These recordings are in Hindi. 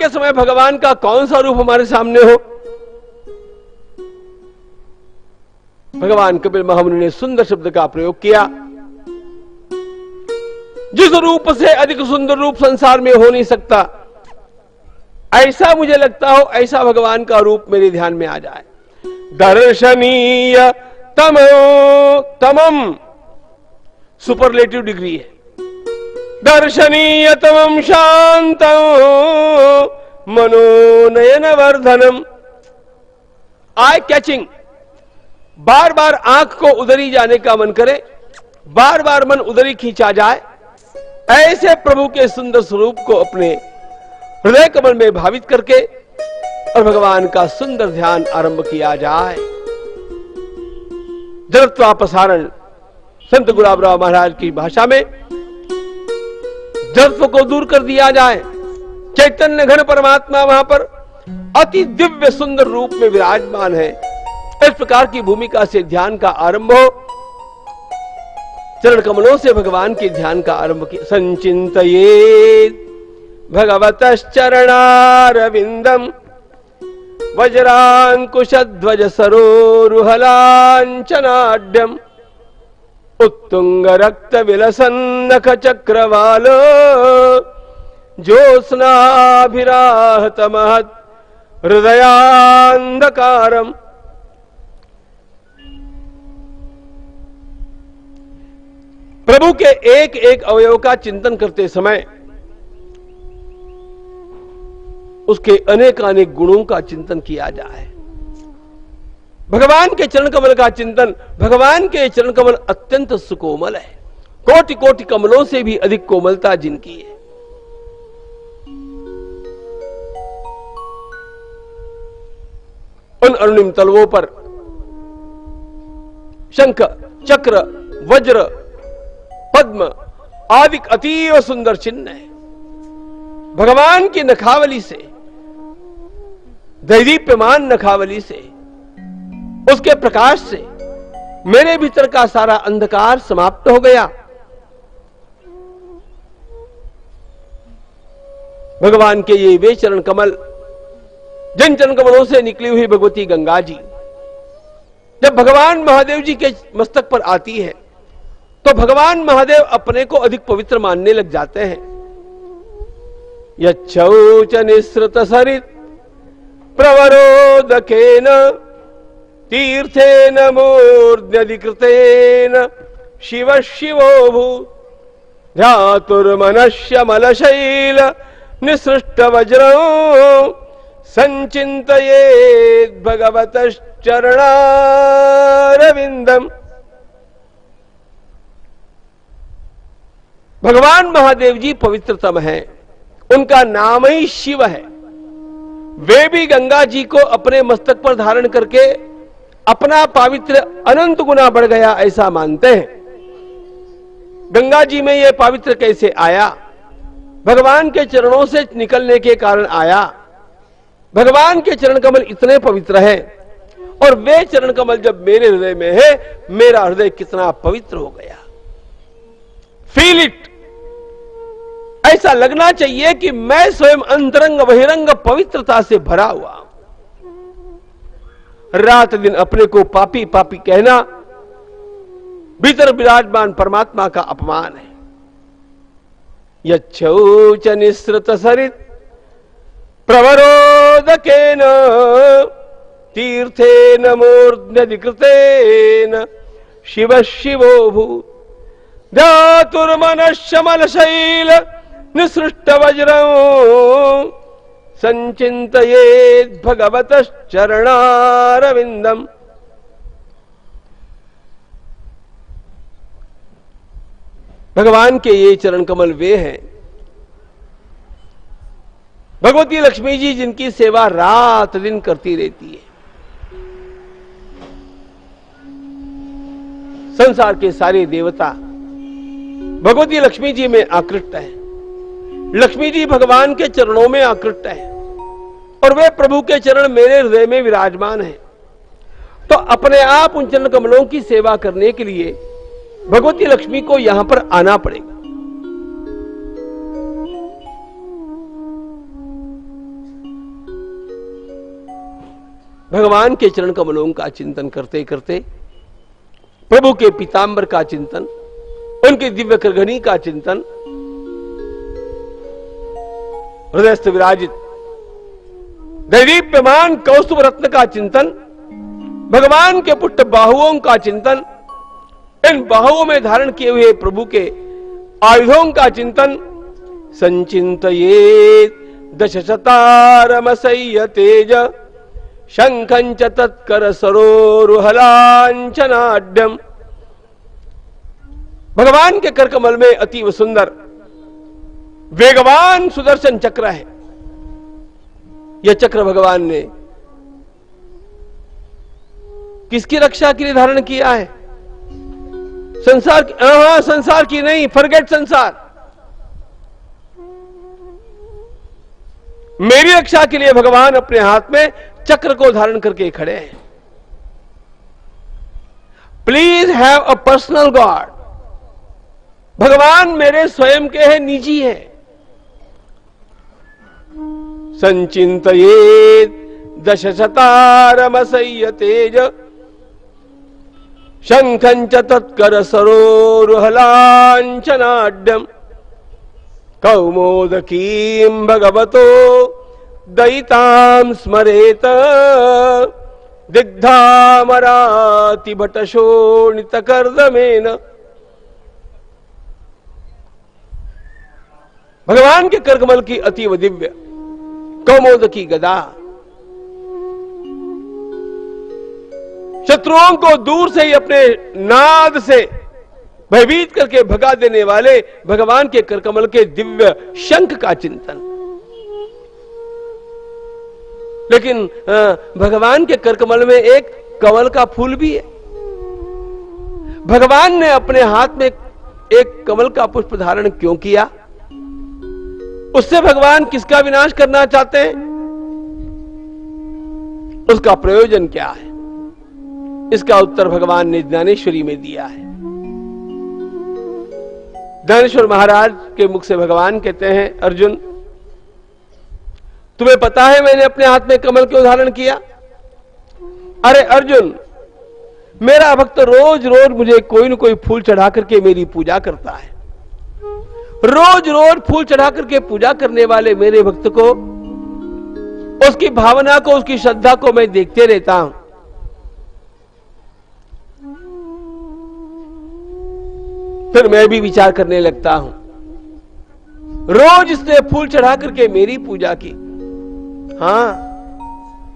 के समय भगवान का कौन सा रूप हमारे सामने हो? भगवान कपिल महामुनि ने सुंदर शब्द का प्रयोग किया। जिस रूप से अधिक सुंदर रूप संसार में हो नहीं सकता, ऐसा मुझे लगता हो, ऐसा भगवान का रूप मेरे ध्यान में आ जाए। दर्शनीय तमम सुपरलेटिव डिग्री है। दर्शनीय तमम शांतं मनोनयन वर्धनम, आई कैचिंग। बार बार आंख को उधर ही जाने का मन करे, बार बार मन उधर ही खींचा जाए, ऐसे प्रभु के सुंदर स्वरूप को अपने हृदय कमल में भावित करके और भगवान का सुंदर ध्यान आरंभ किया जाए। जड़त्वापसारण, संत गुलाबराव महाराज की भाषा में जड़त्व को दूर कर दिया जाए। चैतन्य घन परमात्मा वहां पर अति दिव्य सुंदर रूप में विराजमान है। इस प्रकार की भूमिका से ध्यान का आरंभ हो। चरण कमलों से भगवान के ध्यान का आरंभ किया। संचिंतयेत् भगवतश्चरणारविंदम वज्रांकुशध्वज सरोरुहलांचनाढ्यम उत्तुंग रक्त विलसन्नख चक्रवाल ज्योत्स्नाभिराहत महत् हृदयांधकारम। प्रभु के एक एक अवयव का चिंतन करते समय उसके अनेक अनेक गुणों का चिंतन किया जाए। भगवान के चरण कमल का चिंतन, भगवान के चरण कमल अत्यंत सुकोमल है, कोटि कोटि कमलों से भी अधिक कोमलता जिनकी है। उन अरुणिम तलवों पर शंख, चक्र, वज्र, पद्म आदि अतीव सुंदर चिन्ह है। भगवान की नखावली से, दैदीप्यमान नखावली से, उसके प्रकाश से मेरे भीतर का सारा अंधकार समाप्त हो गया। भगवान के ये वे चरण कमल, जिन चरण कमलों से निकली हुई भगवती गंगा जी जब भगवान महादेव जी के मस्तक पर आती है तो भगवान महादेव अपने को अधिक पवित्र मानने लग जाते हैं। यच्छौच निसृत सरित प्रवरोदकेन तीर्थेन मूर्ध्यधिकृतेन शिव शिवो भू ध्यातुर्मनश्यमलशैल निसृष्ट वज्रं संचिन्तयेत् भगवतश्चरणारविंदम। भगवान महादेव जी पवित्रतम हैं, उनका नाम ही शिव है। वे भी गंगा जी को अपने मस्तक पर धारण करके अपना पावित्र अनंत गुना बढ़ गया ऐसा मानते हैं। गंगा जी में यह पावित्र कैसे आया? भगवान के चरणों से निकलने के कारण आया। भगवान के चरण कमल इतने पवित्र हैं और वे चरण कमल जब मेरे हृदय में है, मेरा हृदय कितना पवित्र हो गया। Feel it. ऐसा लगना चाहिए कि मैं स्वयं अंतरंग बहिरंग पवित्रता से भरा हुआ। रात दिन अपने को पापी पापी कहना भीतर विराजमान परमात्मा का अपमान है। यच्छौच निसृत सरित प्रवरोदकेन तीर्थेन मूर्ध्यधिकृतेन शिव शिवो भू ध्यातुर्मनश्यमलशैल निसृष्ट वज्रं संचिन्तयेत् भगवतश्चरणारविंदम। भगवान के ये चरण कमल वे हैं। भगवती लक्ष्मी जी जिनकी सेवा रात दिन करती रहती है। संसार के सारे देवता भगवती लक्ष्मी जी में आकृष्ट है। लक्ष्मी जी भगवान के चरणों में आकृष्ट है और वे प्रभु के चरण मेरे हृदय में विराजमान है। तो अपने आप उन चरण कमलों की सेवा करने के लिए भगवती लक्ष्मी को यहां पर आना पड़ेगा। भगवान के चरण कमलों का चिंतन करते करते, प्रभु के पीतांबर का चिंतन, उनकी दिव्य करघनी का चिंतन, हृदयस्थ विराजित दैदीप्यमान कौस्तुभ रत्न का चिंतन, भगवान के पुट्ट बाहुओं का चिंतन, इन बाहुओं में धारण किए हुए प्रभु के आयुधों का चिंतन, संचिंतयेत् दशशतारमसह्य तेज शंखंच तत्कर सरोरुहलांचनाढ्यम। भगवान के करकमल में अतीव सुंदर वेगवान सुदर्शन चक्र है। यह चक्र भगवान ने किसकी रक्षा के लिए धारण किया है? संसार की नहीं, फॉरगेट संसार। मेरी रक्षा के लिए भगवान अपने हाथ में चक्र को धारण करके खड़े हैं। Please have a personal God. भगवान मेरे स्वयं के हैं, निजी है। संचिंतयेत् दशशतारमसह्य तेज शंखंच तत्कर सरोरुहलांचनाढ्यम कौमोदकीं भगवतो दयितां स्मरेत दिग्धामरातिभटशोणितकर्दमेन। भगवान के करकमल की अतीव दिव्य कौमोदकी गदा शत्रुओं को दूर से ही अपने नाद से भयभीत करके भगा देने वाले भगवान के करकमल के दिव्य शंख का चिंतन। लेकिन भगवान के करकमल में एक कमल का फूल भी है। भगवान ने अपने हाथ में एक कमल का पुष्प धारण क्यों किया? उससे भगवान किसका विनाश करना चाहते हैं? उसका प्रयोजन क्या है? इसका उत्तर भगवान ने ज्ञानेश्वरी में दिया है। ज्ञानेश्वर महाराज के मुख से भगवान कहते हैं, अर्जुन तुम्हें पता है मैंने अपने हाथ में कमल क्यों धारण किया? अरे अर्जुन, मेरा भक्त रोज रोज मुझे कोई न कोई फूल चढ़ा करके मेरी पूजा करता है। रोज रोज फूल चढ़ा करके पूजा करने वाले मेरे भक्त को, उसकी भावना को, उसकी श्रद्धा को मैं देखते रहता हूं। फिर मैं भी विचार करने लगता हूं, रोज इसने फूल चढ़ा करके मेरी पूजा की, हां,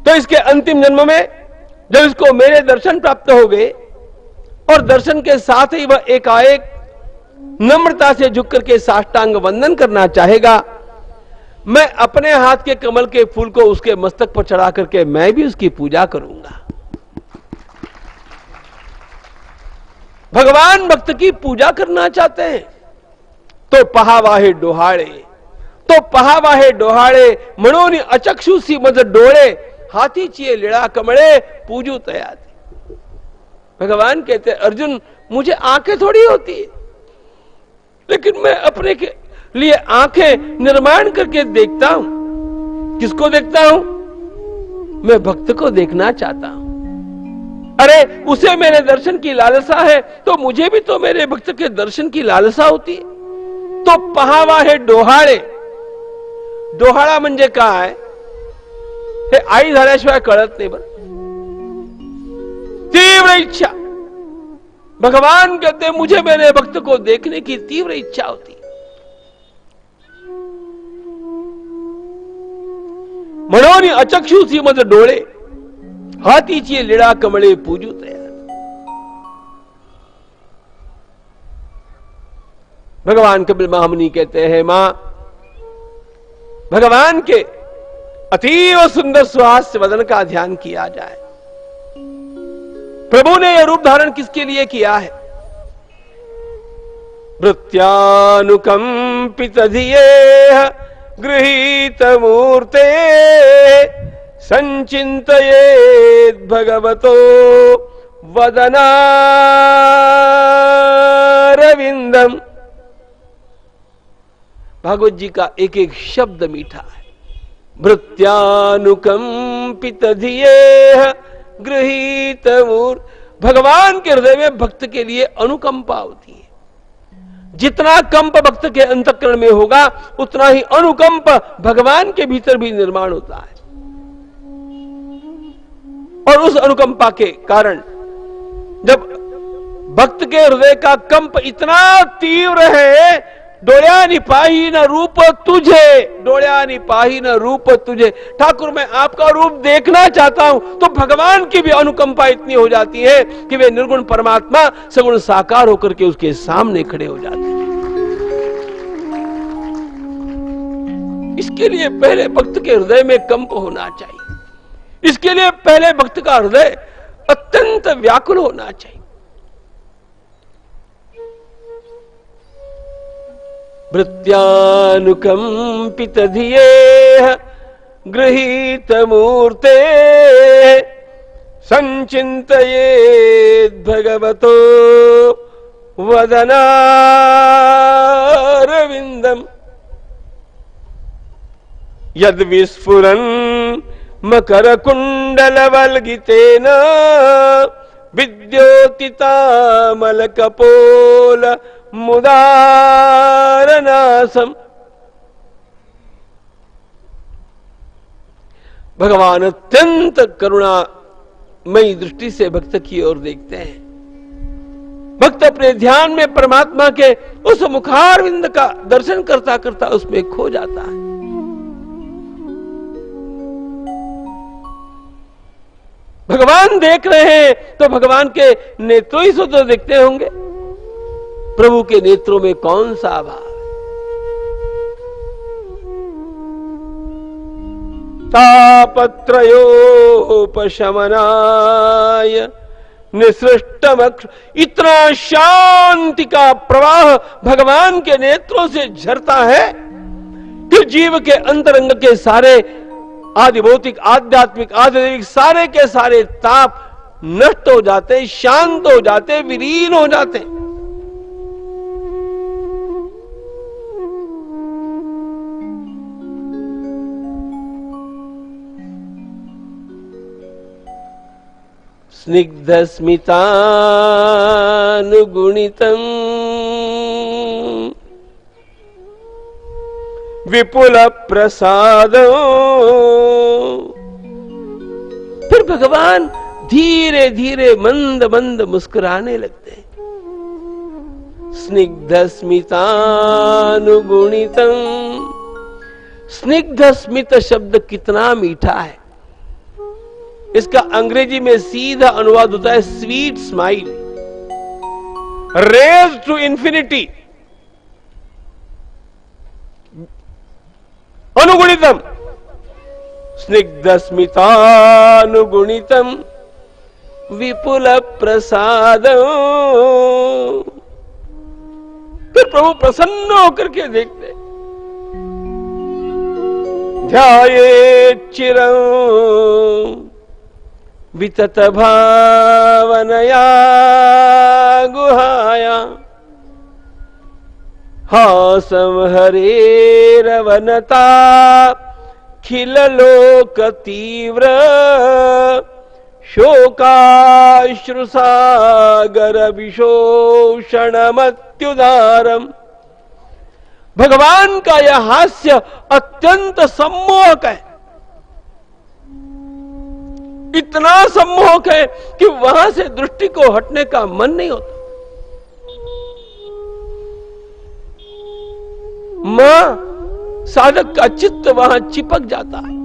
तो इसके अंतिम जन्म में जब इसको मेरे दर्शन प्राप्त हो गए और दर्शन के साथ ही वह एकाएक नम्रता से झुक करके साष्टांग वंदन करना चाहेगा, मैं अपने हाथ के कमल के फूल को उसके मस्तक पर चढ़ा करके मैं भी उसकी पूजा करूंगा। भगवान भक्त की पूजा करना चाहते हैं तो पहावाहे डोहाड़े, तो पहावाहे डोहाड़े मणोनि अचक्षुसी मद डोळे हाथी चिए लिड़ा कमड़े पूजू तयाती। भगवान कहते हैं, अर्जुन मुझे आंखें थोड़ी होती है, लेकिन मैं अपने के लिए आंखें निर्माण करके देखता हूं। किसको देखता हूं? मैं भक्त को देखना चाहता हूं। अरे उसे मेरे दर्शन की लालसा है तो मुझे भी तो मेरे भक्त के दर्शन की लालसा होती है। तो पहावा है डोहाळे, डोहाळा म्हणजे काय? हे आई झाल्याशिवाय कळत नाही बरं। तीव्र इच्छा, भगवान कहते मुझे मेरे भक्त को देखने की तीव्र इच्छा होती। मनोनी अचक्षुसी मज डोळे हाथीची लिड़ा कमळे पूजू तयार। भगवान कपिल महामुनि कहते हैं, मां भगवान के अतीव सुंदर सुहास्य वदन का ध्यान किया जाए। प्रभु ने यह रूप धारण किसके लिए किया है? भृत्यानुकंपित धिये गृहीत मूर्ते संचिंतयेत् भगवतो वदनारविंदम। भागवत जी का एक एक शब्द मीठा है। भृत्यानुकंपित कंपित धिये गृहीत मूर्त। भगवान के हृदय में भक्त के लिए अनुकंपा होती है। जितना कंप भक्त के अंतःकरण में होगा उतना ही अनुकंप भगवान के भीतर भी निर्माण होता है। और उस अनुकंपा के कारण जब भक्त के हृदय का कंप इतना तीव्र है, डोळ्या निपाही न रूप तुझे, डोळ्या निपाही न रूप तुझे, ठाकुर मैं आपका रूप देखना चाहता हूं, तो भगवान की भी अनुकंपा इतनी हो जाती है कि वे निर्गुण परमात्मा सगुण साकार होकर के उसके सामने खड़े हो जाते हैं। इसके लिए पहले भक्त के हृदय में कंप होना चाहिए। इसके लिए पहले भक्त का हृदय अत्यंत व्याकुल होना चाहिए। भृत्यानुकंपित धिये गृहीत मूर्ते संचिन्तयेद् भगवतो वदनारविंदम यद विस्फुरन् मकर कुंडलवल्गितेन विद्योतितामल कपोल मुदारनासम। भगवान अत्यंत करुणामयी दृष्टि से भक्त की ओर देखते हैं। भक्त अपने ध्यान में परमात्मा के उस मुखारविंद का दर्शन करता करता उसमें खो जाता है। भगवान देख रहे हैं तो भगवान के नेत्रों ही तो देखते होंगे। प्रभु के नेत्रों में कौन सा भाव है? तापत्रयोपशमनाय निसृष्टमक्ष, इतना शांति का प्रवाह भगवान के नेत्रों से झरता है कि जीव के अंतरंग के सारे आदि भौतिक आध्यात्मिक आध्यात्मिक सारे के सारे ताप नष्ट हो जाते, शांत हो जाते, विलीन हो जाते। स्निग्ध स्मितानुगुणितम् विपुल प्रसाद। फिर भगवान धीरे धीरे मंद मंद मुस्कुराने लगते हैं। स्निग्ध स्मितानुगुणितम्, स्निग्ध स्मित शब्द कितना मीठा है। इसका अंग्रेजी में सीधा अनुवाद होता है sweet smile, raise to infinity. अनुगुणितम, स्निग्ध स्मितानुगुणितम विपुल प्रसाद। फिर प्रभु प्रसन्न होकर के देखते, ध्यायेत् चिरं वितत भावनया गुहाया हासं हरेरवनता खिल लोक तीव्र शोकाश्रुसागर विशोषणमत्युदारम। भगवान का यह हास्य अत्यंत सम्मोहक है, इतना सम्मोहक है कि वहां से दृष्टि को हटने का मन नहीं होता। मां साधक का चित्त वहां चिपक जाता है।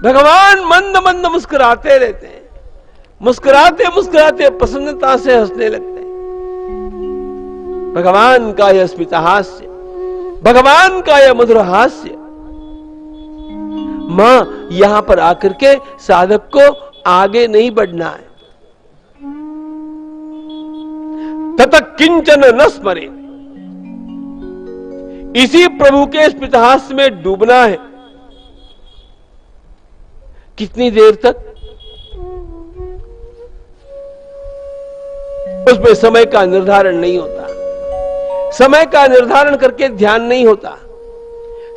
भगवान मंद मंद मुस्कुराते रहते हैं, मुस्कुराते मुस्कुराते प्रसन्नता से हंसने लगते हैं। भगवान का यह स्मित हास्य, भगवान का यह मधुर हास्य, मां यहां पर आकर के साधक को आगे नहीं बढ़ना है, तथा किंचन न स्मरे, इसी प्रभु के स्मितहास्य में डूबना है। कितनी देर तक? उसमें समय का निर्धारण नहीं होता, समय का निर्धारण करके ध्यान नहीं होता।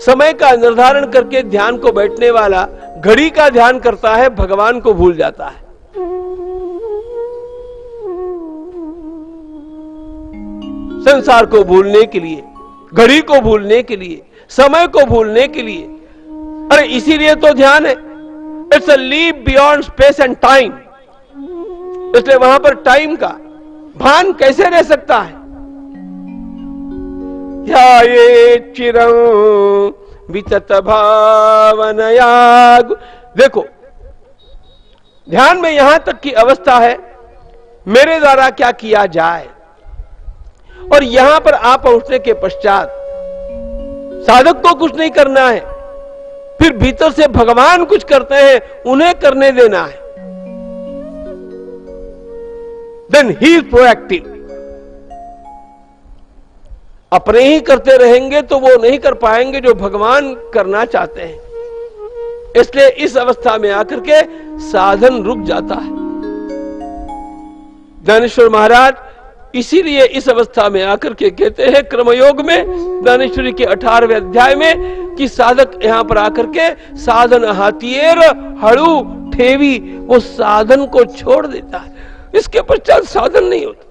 समय का निर्धारण करके ध्यान को बैठने वाला घड़ी का ध्यान करता है, भगवान को भूल जाता है। संसार को भूलने के लिए, घड़ी को भूलने के लिए, समय को भूलने के लिए। अरे इसीलिए तो ध्यान है। It's a leap beyond space and time. इसलिए वहां पर टाइम का भान कैसे रह सकता है? या ये चिरं वितत भावनया। देखो ध्यान में यहां तक की अवस्था है, मेरे द्वारा क्या किया जाए, और यहां पर आप पहुंचने के पश्चात साधक को कुछ नहीं करना है, फिर भीतर से भगवान कुछ करते हैं, उन्हें करने देना है। Then he is proactive. अपने ही करते रहेंगे तो वो नहीं कर पाएंगे जो भगवान करना चाहते हैं। इसलिए इस अवस्था में आकर के साधन रुक जाता है। ज्ञानेश्वर महाराज इसीलिए इस अवस्था में आकर के कहते हैं कर्मयोग में, ज्ञानेश्वरी के 18वें अध्याय में, कि साधक यहां पर आकर के साधन हाथिएर हड़ू ठेवी, वो साधन को छोड़ देता है। इसके पश्चात साधन नहीं होता।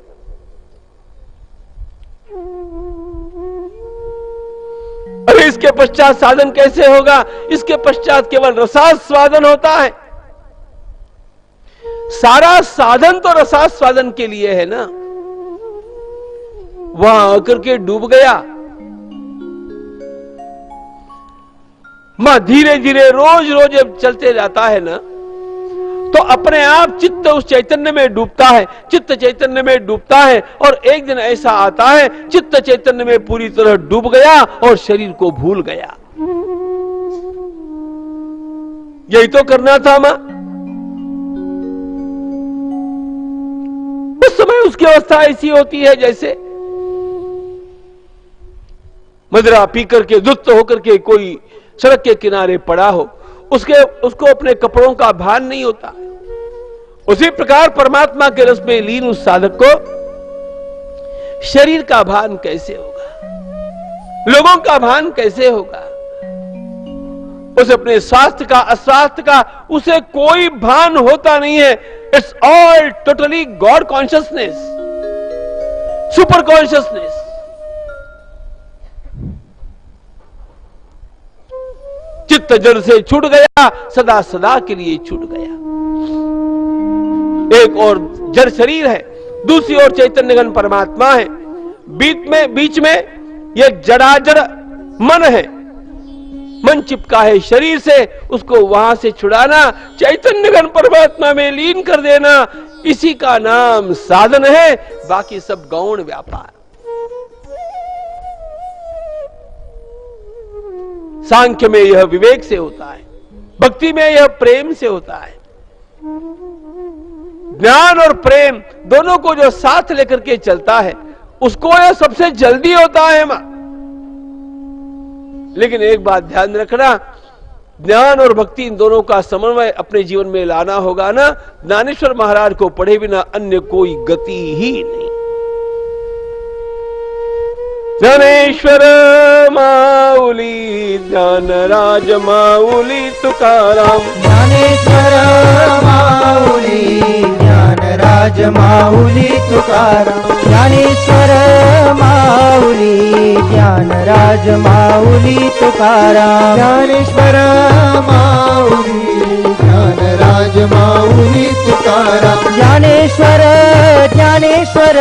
अरे इसके पश्चात साधन कैसे होगा? इसके पश्चात केवल रसास्वादन होता है। सारा साधन तो रसास्वादन के लिए है ना। वहां आकर के डूब गया, मां धीरे धीरे रोज रोज जब चलते जाता है ना, तो अपने आप चित्त उस चैतन्य में डूबता है, चित्त चैतन्य में डूबता है, और एक दिन ऐसा आता है चित्त चैतन्य में पूरी तरह डूब गया और शरीर को भूल गया। यही तो करना था मां। उस समय उसकी अवस्था ऐसी होती है जैसे मदिरा पी करके दुष्ट होकर के कोई सड़क के किनारे पड़ा हो, उसको अपने कपड़ों का भान नहीं होता। उसी प्रकार परमात्मा के रस में लीन उस साधक को शरीर का भान कैसे होगा, लोगों का भान कैसे होगा, उसे अपने स्वास्थ्य का अस्वास्थ्य का उसे कोई भान होता नहीं है। It's all totally God consciousness, super consciousness. चित्त जड़ से छूट गया, सदा सदा के लिए छूट गया। एक और जड़ शरीर है, दूसरी ओर चैतन्य घन परमात्मा है। बीच में एक जड़ाजड़ मन है, मन चिपका है शरीर से, उसको वहां से छुड़ाना, चैतन्य घन परमात्मा में लीन कर देना, इसी का नाम साधन है। बाकी सब गौण व्यापार। सांख्य में यह विवेक से होता है, भक्ति में यह प्रेम से होता है। ज्ञान और प्रेम दोनों को जो साथ लेकर के चलता है, उसको यह सबसे जल्दी होता है मां। लेकिन एक बात ध्यान रखना, ज्ञान और भक्ति इन दोनों का समन्वय अपने जीवन में लाना होगा ना। ज्ञानेश्वर महाराज को पढ़े बिना अन्य कोई गति ही नहीं। ज्ञानेश्वर माऊली ज्ञानराज माऊली तुकाराम, ज्ञानेश्वर माऊली ज्ञानराज माऊली तुकाराम, ज्ञानेश्वर माऊली ज्ञानराज माऊली तुकाराम, ज्ञानेश्वर माऊली ज्ञानराज माऊली तुकाराम, ज्ञानेश्वर ज्ञानेश्वर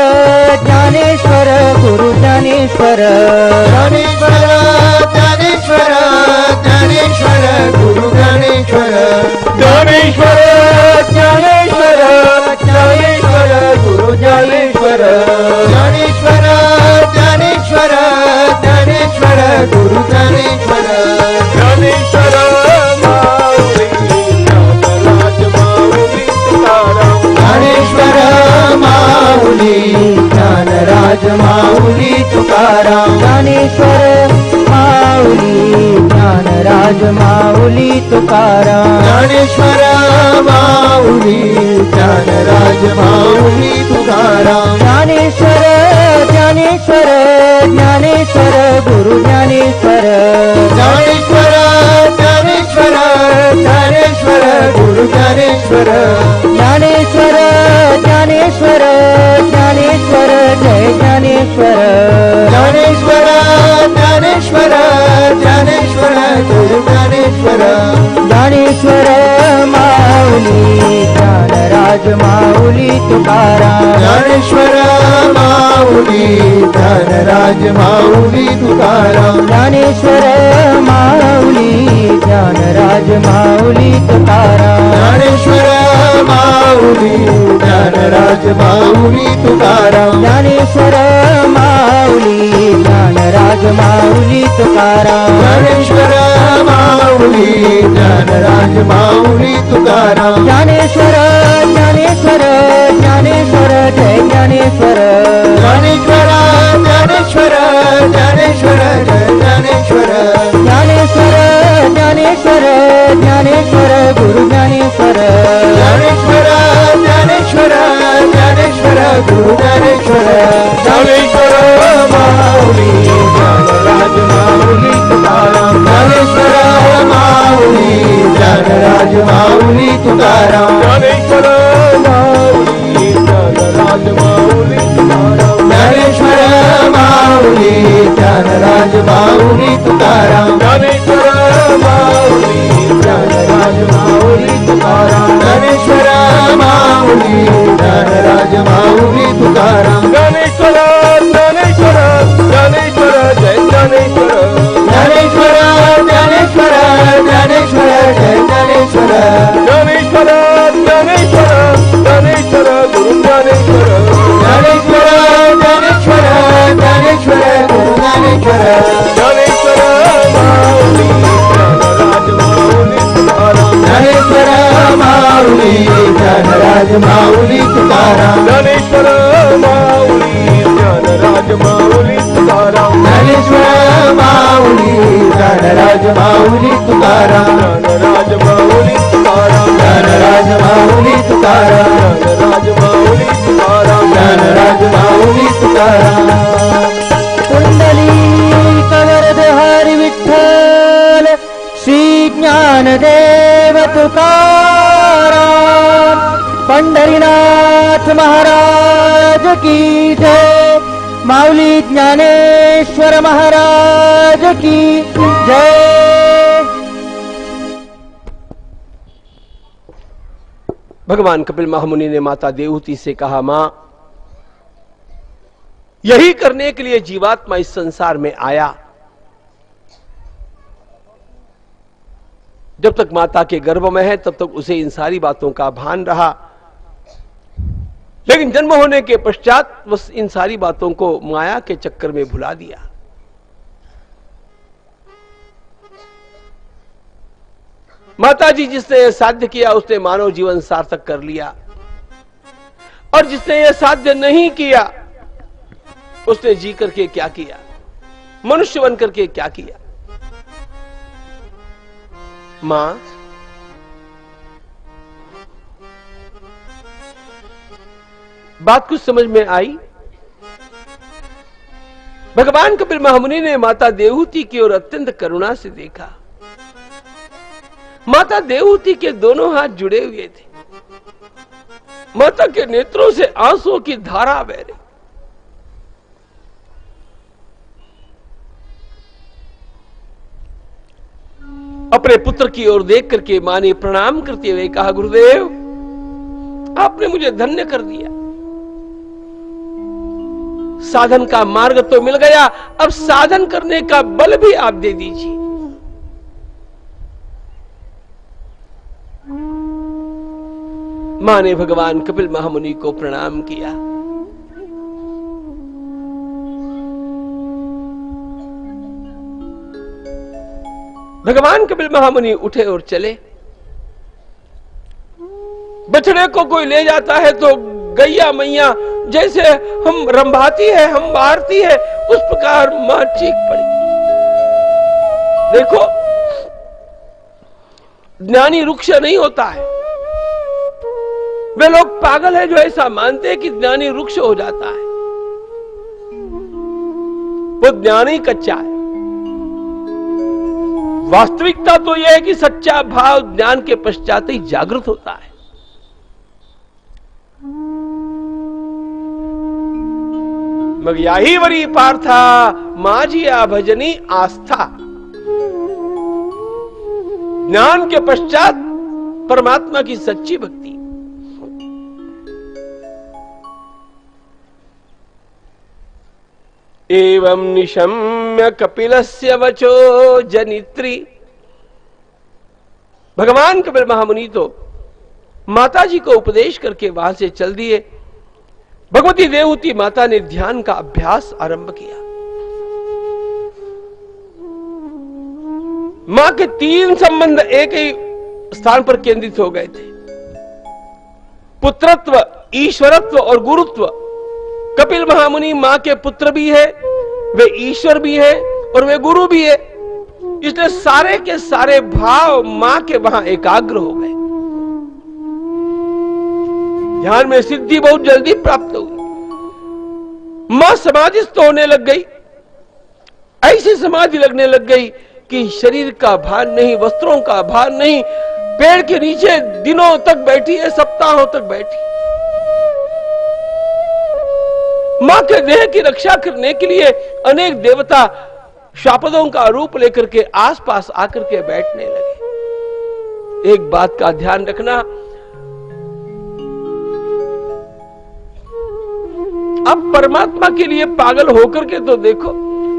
ज्ञानेश्वर गुरु ज्ञानेश्वर, ज्ञानेश्वर ज्ञानेश्वर ज्ञानेश्वर गुरु ज्ञानेश्वर, ज्ञानेश्वर ज्ञानेश्वर ज्ञानेश्वर गुरु ज्ञानेश्वर, ज्ञानेश्वर ज्ञानेश्वर ज्ञानेश्वर गुरु ज्ञानेश्वर, ज्ञानेश्वर ज्ञानराज माऊली तुकाराम, ज्ञानेश्वर माऊली ज्ञानराज माऊली तुकाराम, ज्ञानेश्वर माऊली ज्ञानराज माऊली तुकाराम, ज्ञानेश्वर ज्ञानेश्वर ज्ञानेश्वर गुरु ज्ञानेश्वर, ज्ञानेश्वर ज्ञानेश्वर ज्ञानेश्वर ज्ञानेश्वर जय ज्ञानेश्वर ज्ञानेश्वर ज्ञानेश्वर ज्ञानेश्वर जय ज्ञानेश्वर ज्ञानेश्वर माऊली ज्ञानराज माऊली तुकाराम ज्ञानेश्वर माऊली ज्ञानराज माऊली तुकाराम ज्ञानेश्वर माऊली ज्ञानराज माऊली तुकाराम ज्ञानेश्वर माऊली ज्ञानराज माऊली तुकाराम ज्ञानेश्वर माऊली ज्ञानराज माऊली तुकाराम ज्ञानेश्वर माऊली ज्ञानराज माऊली तुकाराम ज्ञानेश्वर ज्ञानेश्वर ज्ञानेश्वर जय ज्ञानेश्वर ज्ञानेश्वर ज्ञानेश्वर ज्ञानेश्वर जय ज्ञानेश्वर ज्ञानेश्वर ज्ञानेश्वर ज्ञानेश्वर गुरु ज्ञानेश्वर ज्ञानेश्वर ज्ञानेश्वर ज्ञानेश्वर गुरु ज्ञानेश्वर ज्ञानेश्वर माऊली ज्ञानराज माऊली तुकाराम ज्ञानेश्वर माऊली ज्ञानराज माऊली तुकाराम ज्ञानेश्वर माऊली ज्ञानराज माऊली तुकाराम ज्ञानेश्वर माऊली ज्ञानराज माऊली तुकाराम ज्ञानेश्वर माऊली ज्ञानराज माऊली तुकाराम ज्ञानेश्वर माऊली ज्ञानराज माऊली तुकाराम ज्ञानेश्वर ज्ञानेश्वर ज्ञानेश्वर जय ज्ञानेश्वर ज्ञानेश्वर ज्ञानेश्वर ज्ञानेश्वर जय ज्ञानेश्वर ज्ञानेश्वर ज्ञानेश्वर ज्ञानेश्वर गुरु ज्ञानेश्वर ज्ञानेश्वर ज्ञानेश्वर ज्ञानेश्वर गुरु ज्ञानेश्वर ज्ञानेश्वर माऊली ज्ञानराज माऊली तुकाराम ज्ञानेश्वर माऊली ज्ञानराज माऊली तुकाराम ज्ञानेश्वर माऊली ज्ञानराज माऊली तुकाराम ज्ञानेश्वर माऊली ज्ञानराज माऊली तुकाराम ज्ञानराज माऊली तुकाराम ज्ञानराज माऊली तुकाराम ज्ञानराज माऊली तुकाराम ज्ञानराज माऊली तुकाराम कुंडली कवरधारी विठ्ठल श्री ज्ञानदेव तुकाराम पंढरीनाथ महाराज की जय माऊली ज्ञानेश्वर महाराज की जय। भगवान कपिल महामुनि ने माता देवहूति से कहा, मां, यही करने के लिए जीवात्मा इस संसार में आया। जब तक माता के गर्भ में है तब तक उसे इन सारी बातों का भान रहा, लेकिन जन्म होने के पश्चात बस इन सारी बातों को माया के चक्कर में भुला दिया। माताजी जिसने साध्य किया उसने मानव जीवन सार्थक कर लिया, और जिसने यह साध्य नहीं किया उसने जी करके क्या किया, मनुष्य बन करके क्या किया। मां, बात कुछ समझ में आई? भगवान कपिल महामुनि ने माता देवहूति की ओर अत्यंत करुणा से देखा। माता देवहूति के दोनों हाथ जुड़े हुए थे, माता के नेत्रों से आंसुओं की धारा बह रही। अपने पुत्र की ओर देख करके मां ने प्रणाम करते हुए कहा, गुरुदेव, आपने मुझे धन्य कर दिया। साधन का मार्ग तो मिल गया, अब साधन करने का बल भी आप दे दीजिए। मां ने भगवान कपिल महामुनि को प्रणाम किया। भगवान कपिल महामुनि उठे और चले। बछड़े को कोई ले जाता है तो गैया मैया जैसे हम रंभाती है, हम बारती है, उस प्रकार मां चीख पड़ी। देखो, ज्ञानी रुक्ष नहीं होता है। वे लोग पागल है जो ऐसा मानते हैं कि ज्ञानी रुक्ष हो जाता है। वो ज्ञानी कच्चा है। वास्तविकता तो यह है कि सच्चा भाव ज्ञान के पश्चात ही जागृत होता है। मग याही वरी पार्था माझी आ भजनी आस्था। ज्ञान के पश्चात परमात्मा की सच्ची भक्ति। एवं निशम्य कपिलस्य वचो जनित्री। भगवान कपिल महामुनि तो माता जी को उपदेश करके वहां से चल दिए। भगवती देवहूति माता ने ध्यान का अभ्यास आरंभ किया। मां के 3 संबंध एक ही स्थान पर केंद्रित हो गए थे, पुत्रत्व, ईश्वरत्व और गुरुत्व। कपिल महामुनि मां के पुत्र भी है, वे ईश्वर भी है और वे गुरु भी है। इसलिए सारे के सारे भाव मां के वहां एकाग्र हो गए। ध्यान में सिद्धि बहुत जल्दी प्राप्त हुई। मां समाधिस्थ होने लग गई। ऐसी समाधि लगने लग गई कि शरीर का भान नहीं, वस्त्रों का भान नहीं, पेड़ के नीचे दिनों तक बैठी है, सप्ताहों तक बैठी। मां के देह की रक्षा करने के लिए अनेक देवता श्वापदों का रूप लेकर के आसपास आकर के बैठने लगे। एक बात का ध्यान रखना, अब परमात्मा के लिए पागल होकर के तो देखो,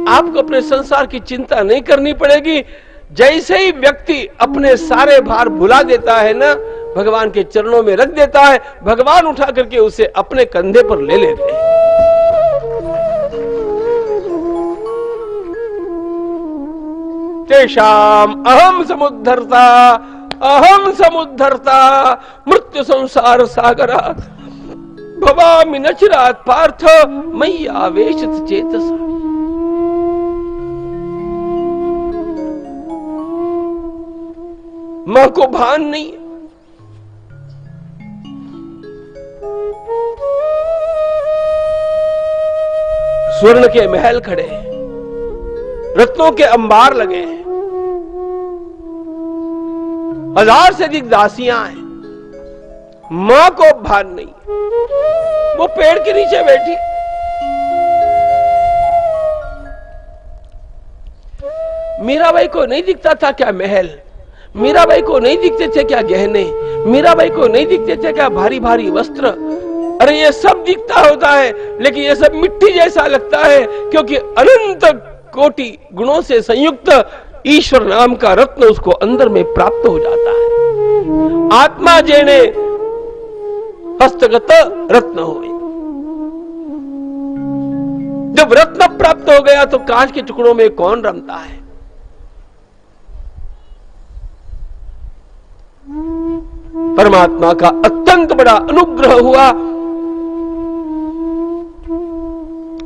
आपको अपने संसार की चिंता नहीं करनी पड़ेगी। जैसे ही व्यक्ति अपने सारे भार भुला देता है ना, भगवान के चरणों में रख देता है, भगवान उठा करके उसे अपने कंधे पर ले लेते हैं। तेषाम अहम समुद्धरता मृत्यु संसार सागरात् भवामि नचिरात् पार्थ मयि आवेशित चेतसा। मां को भान नहीं है। स्वर्ण के महल खड़े हैं, रत्नों के अंबार लगे हैं, 1000 से अधिक दासियां हैं। मां को भान नहीं, वो पेड़ के नीचे बैठी। मीराबाई को नहीं दिखता था क्या महल, मीराबाई को नहीं दिखते थे क्या गहने, मीराबाई को नहीं दिखते थे क्या भारी भारी वस्त्र। अरे ये सब दिखता होता है, लेकिन ये सब मिट्टी जैसा लगता है, क्योंकि अनंत कोटि गुणों से संयुक्त ईश्वर नाम का रत्न उसको अंदर में प्राप्त हो जाता है। आत्मा जेने हस्तगत रत्न हो। जब रत्न प्राप्त हो गया तो कांच के टुकड़ों में कौन रमता है। परमात्मा का अत्यंत बड़ा अनुग्रह हुआ।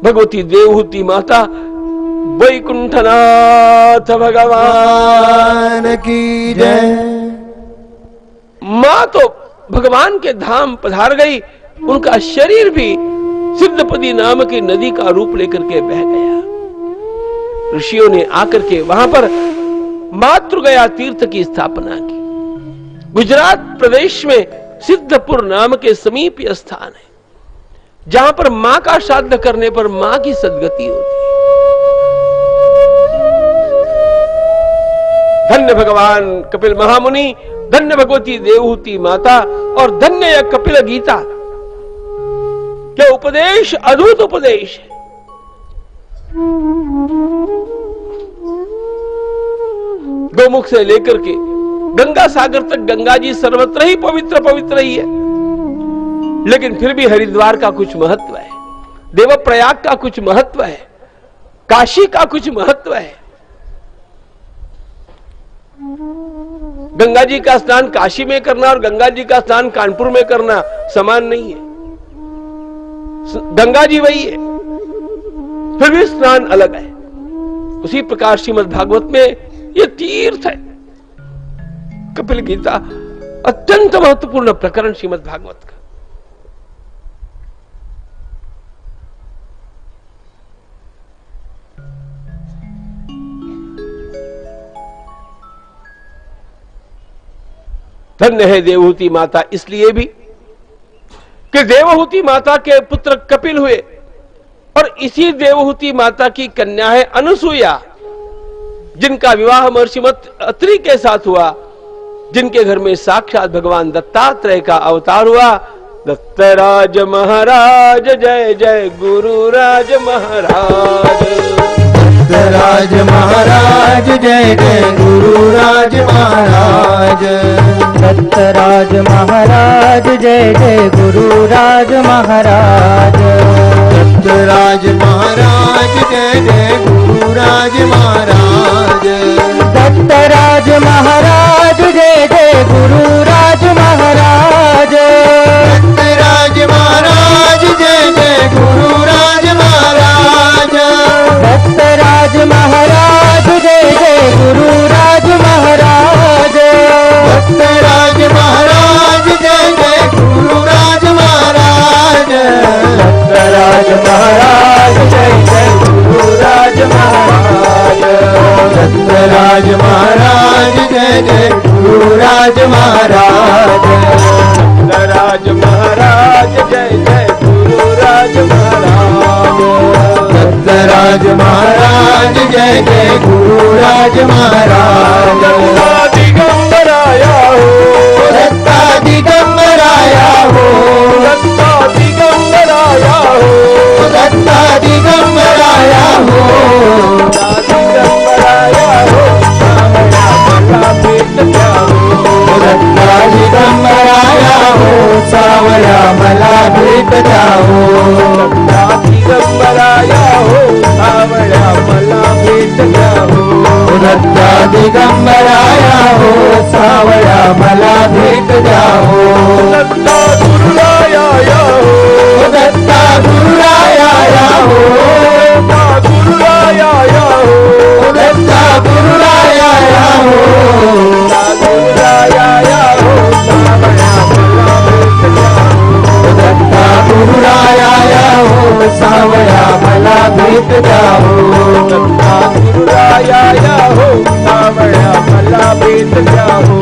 भगवती देवहूति माता वैकुंठनाथ भगवान की जय। मां तो भगवान के धाम पधार गई। उनका शरीर भी सिद्धपदी नाम की नदी का रूप लेकर के बह गया। ऋषियों ने आकर के वहां पर मातृगया तीर्थ की स्थापना की। गुजरात प्रदेश में सिद्धपुर नाम के समीप यह स्थान है, जहां पर मां का श्राद्ध करने पर मां की सद्गति होती है। धन्य भगवान कपिल महामुनि, धन्य भगवती देवहूति माता और धन्य यह कपिल गीता के उपदेश अद्भुत उपदेश है। गोमुख से लेकर के गंगा सागर तक गंगा जी सर्वत्र ही पवित्र ही है, लेकिन फिर भी हरिद्वार का कुछ महत्व है, देवप्रयाग का कुछ महत्व है, काशी का कुछ महत्व है। गंगा जी का स्नान काशी में करना और गंगा जी का स्नान कानपुर में करना समान नहीं है। गंगा जी वही है, फिर भी स्नान अलग है। उसी प्रकार श्रीमद् भागवत में यह तीर्थ है। कपिल गीता अत्यंत महत्वपूर्ण प्रकरण श्रीमद् भागवत का। धन्य है देवहूति माता इसलिए भी कि देवहूति माता के पुत्र कपिल हुए और इसी देवहूति माता की कन्या है अनुसुईया, जिनका विवाह महर्षि अत्रि के साथ हुआ, जिनके घर में साक्षात भगवान दत्तात्रेय का अवतार हुआ। दत्तराज महाराज जय जय गुरुराज महाराज। दत्तराज महाराज जय जय गुरुराज महाराज। दत्तराज महाराज जय जय गुरुराज महाराज। दत्तराज महाराज जय जय गुरुराज महाराज। दत्तराज महाराज जय जय गुरुराज महाराज। दत्तराज महाराज जय जय गुरुराज महाराज। दत्तराज महाराज जय जय गुरुराज महाराज। दत्तराज महाराज जय जय गुरुराज महाराज। दत्तराज महाराज जय जय गुरुराज महाराज। दत्तराज महाराज जय जय गुरुराज महाराज। दत्तराज महाराज जय जय गुरुराज महाराज। दत्तराज महाराज जय जय गुरुराज महाराज। दत्ता दिगंबराया हो, दत्ता दिगंबराया हो, दत्ता दिगंबराया हो, दत्ता दिगंबराया हो, दिगंबराया हो, सावळा भेट द्या हो। दत्ता दिगंबराया हो, सावळा मला भेट द्या हो। दत्ता दिगंबराया हो, सावळा मला भेट द्या हो। दत्ता दिगंबराया हो, सावळा मला भेट द्या हो। दत्ता गुरुराया हो, दत्ता गुरुराया हो, दत्ता गुरुराया हो, दत्ता गुरुराया हो, दत्ता गुरुराया हो, सावळा मला भेट द्या हो। दत्ता गुरुराया हो, सावळा मला भेट द्या हो।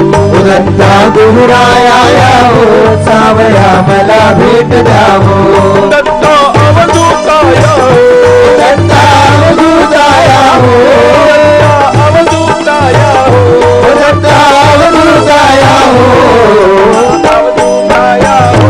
दत्ता गुरुराया हो, सावळा मला भेट द्या हो। दत्ता अवधूताया हो, दत्ता अवधूताया हो, दत्ता अवधूताया हो, दत्ता अवधूताया हो, अवधूताया हो,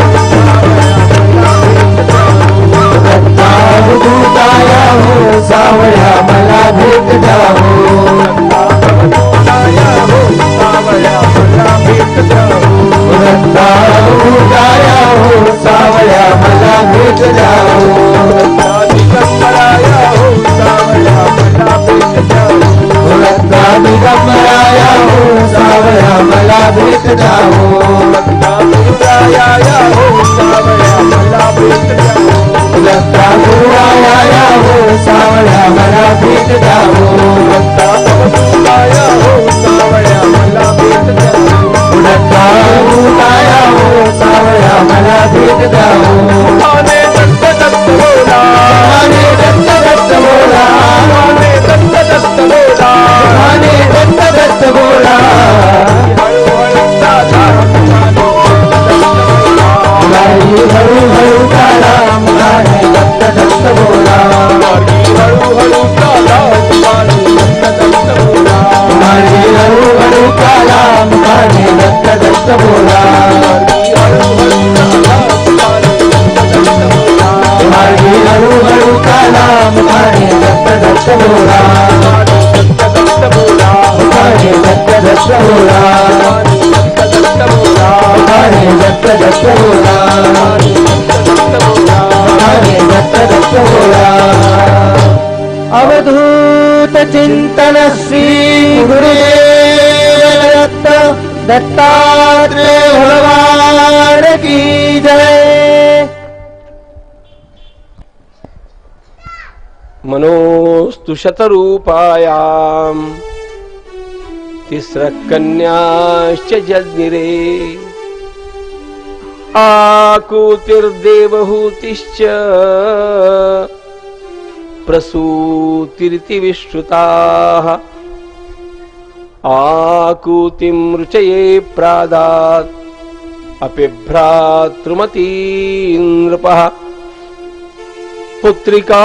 दत्ता अवधूताया हो, सावळा मला भेट द्या हो। दत्ता अवधूताया हो, सावळा मला भेट द्या हो। दत्ता अवधूताया हो, सावळा मला भेट द्या हो। दत्ता दिगंबराया हो, सावळा मला भेट द्या हो। दत्ता दिगंबराया हो, सावळा मला भेट द्या हो। दत्ता गुरुराया हो, सावळा मला भेट द्या हो। दत्ता गुरुराया हो, सावळा मला भेट द्या हो। दत्ता अवधूताया हो, सावळा मला भेट द्या हो। दत्ता अवधूताया हो, सावळा मला भेट द्या हो। माने दत्त दत्त बोला, माने दत्त दत्त बोला, माने दत्त दत्त बोला, माने दत्त दत्त बोला। हळू हळू काला मुलाने दत्त दत्त बोला। हळू हळू काला मुलाने दत्त दत्त बोला। हळू हळू काला मुलाने दत्त दत्त बोला। हळू हळू काला मुलाने दत्त दत्त बोला। मुलाने दत्त दत्त बोला। मुलाने दत्त दत्त बोला। मुलाने दत्त दत्त बोला। अवधूत चिंतन श्री गुरुदेव दत्त दत्तात्रेय भगवान की जय। मनोस्तु शतरूपायाम तिस्रः कन्याश्च जज्ञिरे। आकूतिर्देवहूतिश्च प्रसूतिरिति विश्रुताः। आकूतिं रुचये प्रादात् अपि भ्रातृमती नृपः। पुत्रिका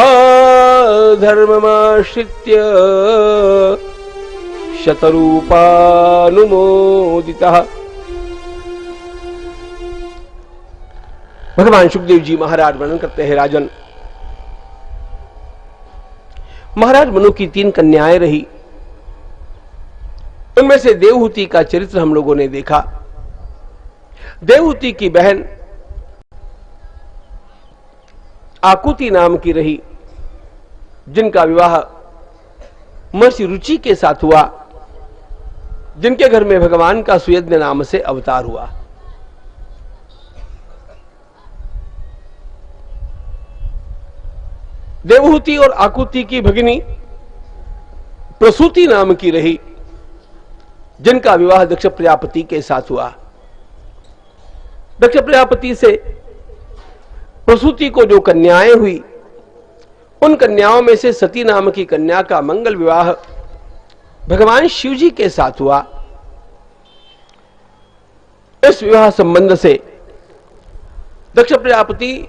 धर्ममाश्रित्य शतरूपानुमोदितः। भगवान सुखदेव जी महाराज वर्णन करते हैं, राजन, महाराज मनु की 3 कन्याएं रही। उनमें से देवहूति का चरित्र हम लोगों ने देखा। देवहूति की बहन आकुति नाम की रही, जिनका विवाह महर्षि रुचि के साथ हुआ, जिनके घर में भगवान का सुयज्ञ नाम से अवतार हुआ। देवहूति और आकुति की भगिनी प्रसूति नाम की रही, जिनका विवाह दक्ष प्रजापति के साथ हुआ। दक्ष प्रजापति से प्रसूति को जो कन्याएं हुई, उन कन्याओं में से सती नाम की कन्या का मंगल विवाह भगवान शिव जी के साथ हुआ। इस विवाह संबंध से दक्ष प्रजापति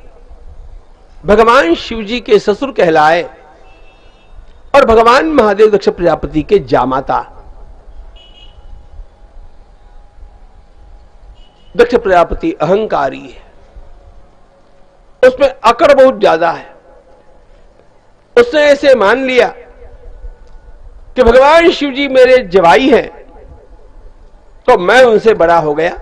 भगवान शिव जी के ससुर कहलाए और भगवान महादेव दक्ष प्रजापति के जामाता। दक्ष प्रजापति अहंकारी है, उसमें अकड़ बहुत ज्यादा है। उसने ऐसे मान लिया कि भगवान शिव जी मेरे जवाई हैं, तो मैं उनसे बड़ा हो गया।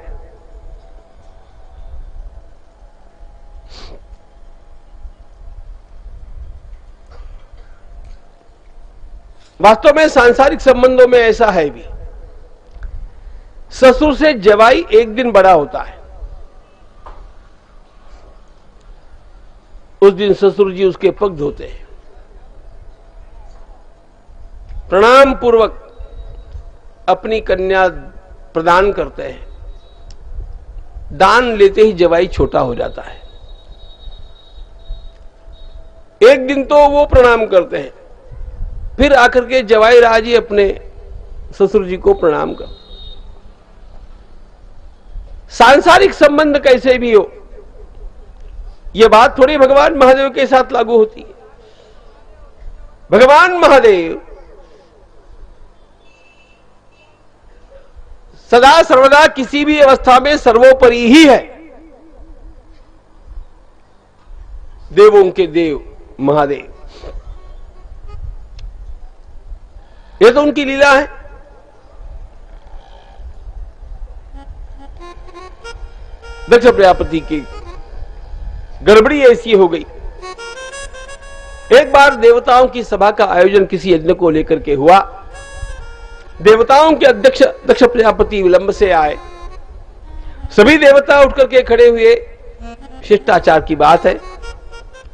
वास्तव में सांसारिक संबंधों में ऐसा है भी, ससुर से जवाई एक दिन बड़ा होता है। उस दिन ससुर जी उसके पग धोते हैं, प्रणाम पूर्वक अपनी कन्या प्रदान करते हैं। दान लेते ही जवाई छोटा हो जाता है। एक दिन तो वो प्रणाम करते हैं, फिर आकर के जवाई राजी अपने ससुर जी को प्रणाम कर। सांसारिक संबंध कैसे भी हो, यह बात थोड़ी भगवान महादेव के साथ लागू होती है। भगवान महादेव सदा सर्वदा किसी भी अवस्था में सर्वोपरि ही है। देवों के देव महादेव, यह तो उनकी लीला है। दक्ष प्रजापति की गड़बड़ी ऐसी हो गई। एक बार देवताओं की सभा का आयोजन किसी यज्ञ को लेकर के हुआ। देवताओं के अध्यक्ष दक्ष प्रजापति विलंब से आए। सभी देवता उठ करके खड़े हुए, शिष्टाचार की बात है।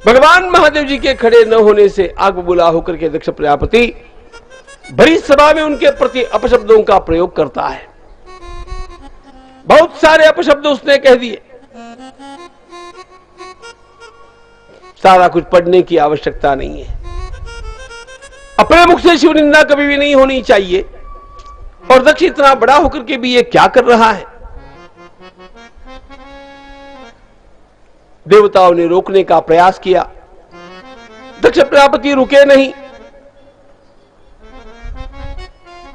भगवान महादेव जी के खड़े न होने से आग बुला होकर के दक्ष प्रजापति भरी सभा में उनके प्रति अपशब्दों का प्रयोग करता है। बहुत सारे अपशब्द उसने कह दिए। सारा कुछ पढ़ने की आवश्यकता नहीं है। अपने मुख से शिव निंदा कभी भी नहीं होनी चाहिए। और दक्ष इतना बड़ा होकर के भी ये क्या कर रहा है? देवताओं ने रोकने का प्रयास किया, दक्ष प्रजापति रुके नहीं।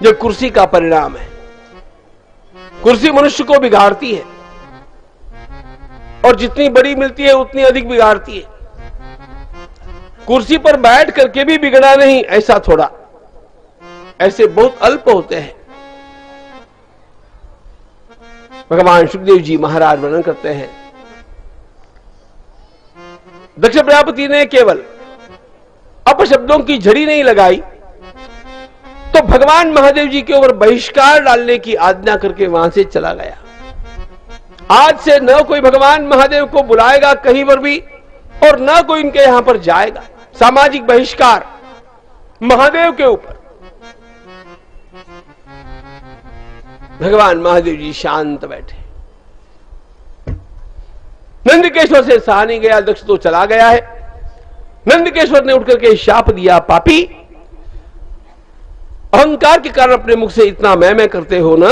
यह कुर्सी का परिणाम है। कुर्सी मनुष्य को बिगाड़ती है, और जितनी बड़ी मिलती है उतनी अधिक बिगाड़ती है। कुर्सी पर बैठ करके भी बिगड़ा नहीं, ऐसा थोड़ा, ऐसे बहुत अल्प होते हैं। भगवान सुखदेव जी महाराज वर्णन करते हैं, दक्ष प्रजापति ने केवल अपशब्दों की झड़ी नहीं लगाई, तो भगवान महादेव जी के ऊपर बहिष्कार डालने की आज्ञा करके वहां से चला गया। आज से न कोई भगवान महादेव को बुलाएगा कहीं पर भी, और न कोई इनके यहां पर जाएगा। सामाजिक बहिष्कार महादेव के ऊपर। भगवान महादेव जी शांत बैठे। नंदकेश्वर से सहा नहीं गया, दक्ष तो चला गया है। नंदकेश्वर ने उठकर के शाप दिया, पापी, अहंकार के कारण अपने मुख से इतना मैं करते हो ना।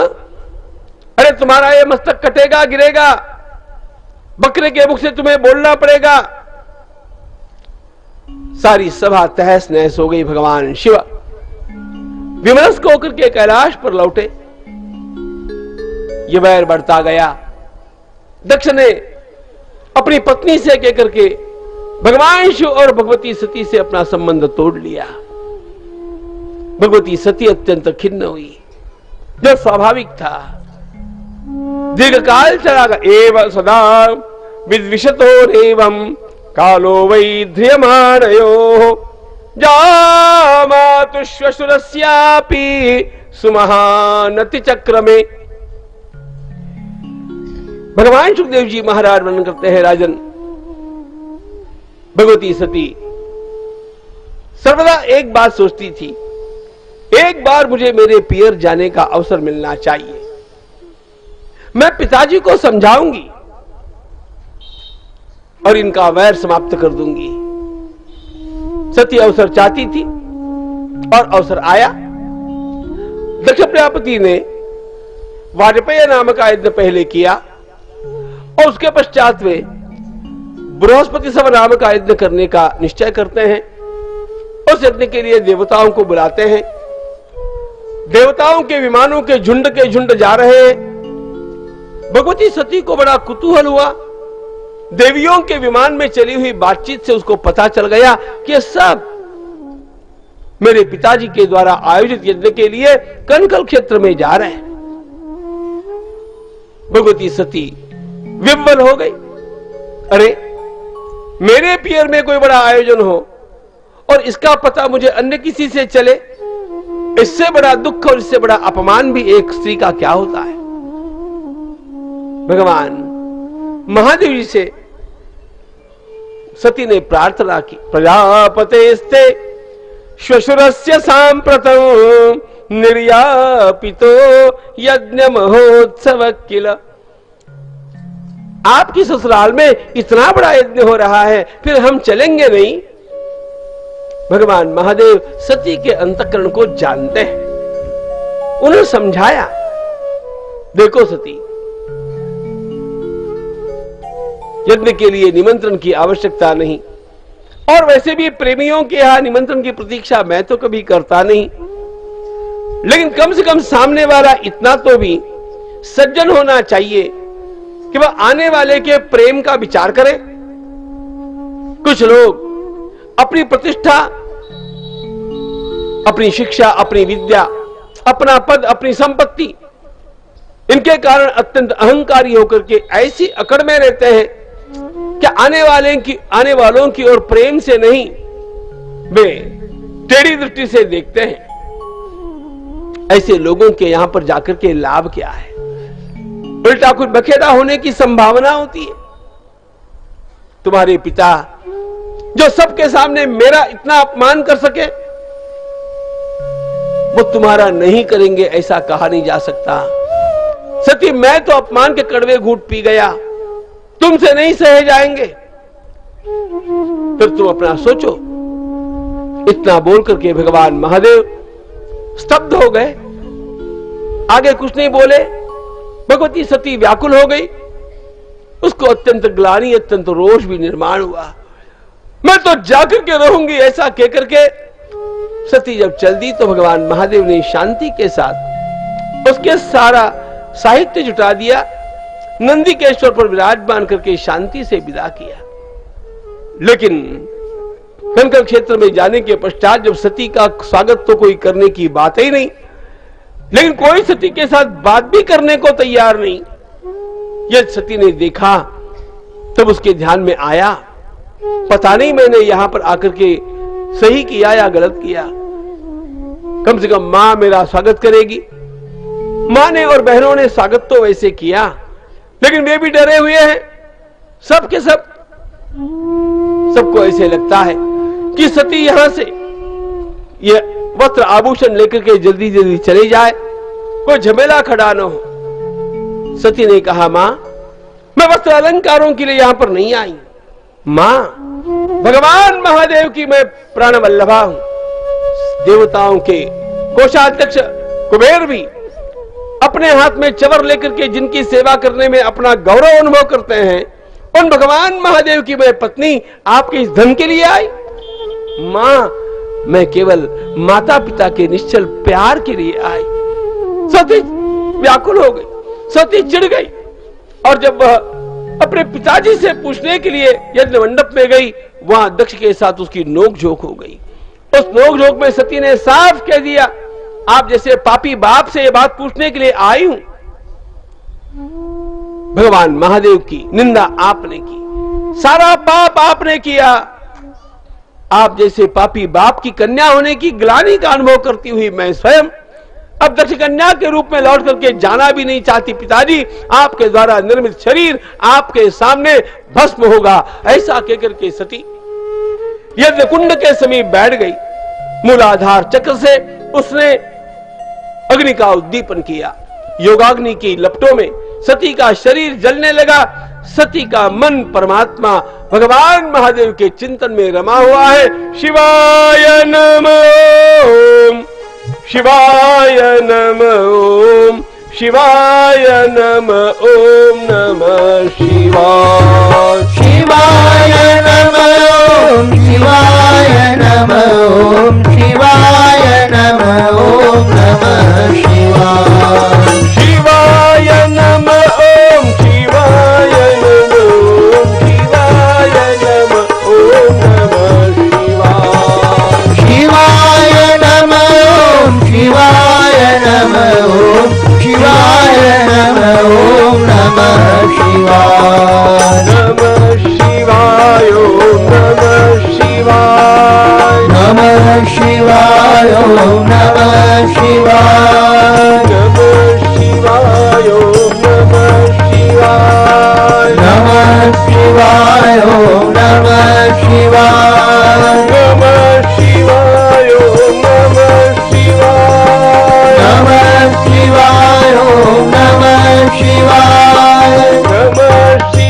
अरे तुम्हारा ये मस्तक कटेगा, गिरेगा, बकरे के मुख से तुम्हें बोलना पड़ेगा। सारी सभा तहस नहस हो गई। भगवान शिव विमनस्क होकर के कैलाश पर लौटे। यह वैर बढ़ता गया। दक्ष ने अपनी पत्नी से कहकर के भगवान शिव और भगवती सती से अपना संबंध तोड़ लिया। भगवती सती अत्यंत खिन्न हुई, जो स्वाभाविक था। दीर्घ काल चला गया। एवं सदा विद्विषतो एवं कालो वै ध्रियमाणयो जामातु श्वशुरस्यापि सुमहानति चक्रमे। भगवान सुखदेव जी महाराज वर्णन करते हैं, राजन भगवती सती सर्वदा एक बात सोचती थी, एक बार मुझे मेरे पियर जाने का अवसर मिलना चाहिए, मैं पिताजी को समझाऊंगी और इनका वैर समाप्त कर दूंगी। सती अवसर चाहती थी और अवसर आया। दक्ष प्रजापति ने वाजपेय नामक का यज्ञ पहले किया और उसके पश्चात वे बृहस्पति सव नाम का यज्ञ करने का निश्चय करते हैं। उस यज्ञ के लिए देवताओं को बुलाते हैं। देवताओं के विमानों के झुंड जा रहे हैं। भगवती सती को बड़ा कुतूहल हुआ। देवियों के विमान में चली हुई बातचीत से उसको पता चल गया कि सब मेरे पिताजी के द्वारा आयोजित यज्ञ के लिए कनकल क्षेत्र में जा रहे हैं। भगवती सती विह्वल हो गई। अरे, मेरे पियर में कोई बड़ा आयोजन हो और इसका पता मुझे अन्य किसी से चले, इससे बड़ा दुख और इससे बड़ा अपमान भी एक स्त्री का क्या होता है। भगवान महादेव जी से सती ने प्रार्थना की, प्रजापतेस्ते श्वशुरस्य सांप्रतं निर्यापितो यज्ञ महोत्सव किल। आपकी ससुराल में इतना बड़ा यज्ञ हो रहा है, फिर हम चलेंगे नहीं। भगवान महादेव सती के अंतःकरण को जानते हैं। उन्हें समझाया, देखो सती, यज्ञ के लिए निमंत्रण की आवश्यकता नहीं, और वैसे भी प्रेमियों के यहां निमंत्रण की प्रतीक्षा मैं तो कभी करता नहीं, लेकिन कम से कम सामने वाला इतना तो भी सज्जन होना चाहिए कि वह आने वाले के प्रेम का विचार करे। कुछ लोग अपनी प्रतिष्ठा, अपनी शिक्षा, अपनी विद्या, अपना पद, अपनी संपत्ति, इनके कारण अत्यंत अहंकारी होकर के ऐसी अकड़ में रहते हैं कि आने वालों की ओर प्रेम से नहीं, वे टेढ़ी दृष्टि से देखते हैं। ऐसे लोगों के यहां पर जाकर के लाभ क्या है? उल्टा कुछ बखेड़ा होने की संभावना होती है। तुम्हारे पिता जो सबके सामने मेरा इतना अपमान कर सके, वो तुम्हारा नहीं करेंगे ऐसा कहा नहीं जा सकता। सती, मैं तो अपमान के कड़वे घूंट पी गया, तुमसे नहीं सहे जाएंगे। फिर तुम अपना सोचो। इतना बोल करके भगवान महादेव स्तब्ध हो गए, आगे कुछ नहीं बोले। भगवती सती व्याकुल हो गई। उसको अत्यंत ग्लानि, अत्यंत रोष भी निर्माण हुआ। मैं तो जाकर के रहूंगी ऐसा कहकर के सती जब चल दी तो भगवान महादेव ने शांति के साथ उसके सारा साहित्य जुटा दिया, नंदीकेश्वर पर विराजमान करके शांति से विदा किया। लेकिन कनकल क्षेत्र में जाने के पश्चात जब सती का स्वागत तो कोई करने की बात ही नहीं, लेकिन कोई सती के साथ बात भी करने को तैयार नहीं। यह सती ने देखा तब उसके ध्यान में आया, पता नहीं मैंने यहां पर आकर के सही किया या गलत किया। कम से कम मां मेरा स्वागत करेगी। मां ने और बहनों ने स्वागत तो वैसे किया, लेकिन वे भी डरे हुए हैं। सबके सबको ऐसे लगता है कि सती यहां से ये वस्त्र आभूषण लेकर के जल्दी जल्दी चले जाए, कोई झमेला खड़ा न हो। सती ने कहा, मां, मैं वस्त्र अलंकारों के लिए यहां पर नहीं आई। मां, भगवान महादेव की मैं प्राण वल्लभा हूं। देवताओं के कोषाध्यक्ष कुबेर भी अपने हाथ में चवर लेकर के जिनकी सेवा करने में अपना गौरव अनुभव करते हैं, उन भगवान महादेव की मैं पत्नी आपके इस धन के लिए आई। मां, मैं केवल माता पिता के निश्चल प्यार के लिए आई। सती व्याकुल हो गई, सती चिढ़ गई और जब वह अपने पिताजी से पूछने के लिए यज्ञ मंडप में गई, वहां दक्ष के साथ उसकी नोकझोंक हो गई। उस नोकझोंक में सती ने साफ कह दिया, आप जैसे पापी बाप से यह बात पूछने के लिए आई हूं। भगवान महादेव की निंदा आपने की, सारा पाप आपने किया। आप जैसे पापी बाप की कन्या होने की ग्लानि का अनुभव करती हुई मैं स्वयं अब दक्ष कन्या के रूप में लौट करके जाना भी नहीं चाहती। पिताजी, आपके द्वारा निर्मित शरीर आपके सामने भस्म होगा। ऐसा कहकर के सती यज्ञ कुंड के समीप बैठ गई। मूलाधार चक्र से उसने अग्नि का उद्दीपन किया। योगाग्नि की लपटों में सती का शरीर जलने लगा। सती का मन परमात्मा भगवान महादेव के चिंतन में रमा हुआ है। शिवाय नमः, शिवाय नमः, शिवाय नमः, ओम नमः शिवाय। शिवाय नमः, शिवाय नमः, शिवाय नमः, ओम नमः शिवाय। शिवाय नमः, ओम शिवाय नमः, शिवाय नमः, ओम नमः शिवाय। शिवाय नमः, शिवाय नमः, शिवाय नमः, ओम नमः शिवाय। नमः शिवाय, ओम नमः शिवाय। नमः शिवाय, ओम नमः शिवाय। नमः शिवाय, ओम नमः शिवाय। नमः शिवाय, ओम नमः शिवाय। नमः शिवाय, ओम नमः शिवाय। नमः शिवाय, ओम नमः शिवाय। नमः शिवाय।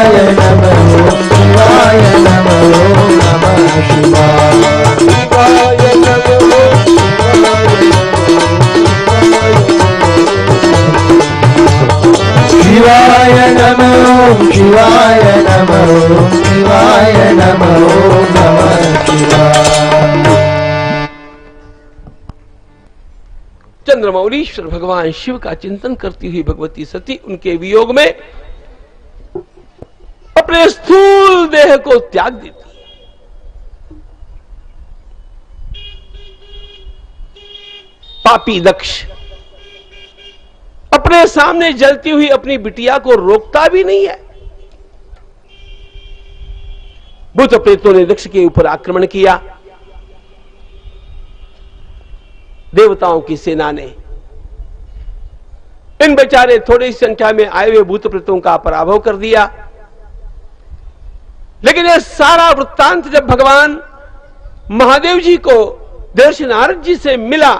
शिवाय नमः शिवाय नमः नमः शिवाय शिवाय नमः शिवाय नमः शिवाय नमः शिवाय नमः नमः शिवाय। चंद्रमौलीश्वर भगवान शिव का चिंतन करती हुई भगवती सती उनके वियोग में अपने स्थूल देह को त्याग देती। पापी दक्ष अपने सामने जलती हुई अपनी बिटिया को रोकता भी नहीं है। भूत प्रेतों ने दक्ष के ऊपर आक्रमण किया। देवताओं की सेना ने इन बेचारे थोड़ी संख्या में आए हुए भूत प्रेतों का पराभव कर दिया। लेकिन यह सारा वृत्तांत जब भगवान महादेव जी को देवर्षि नारद जी से मिला,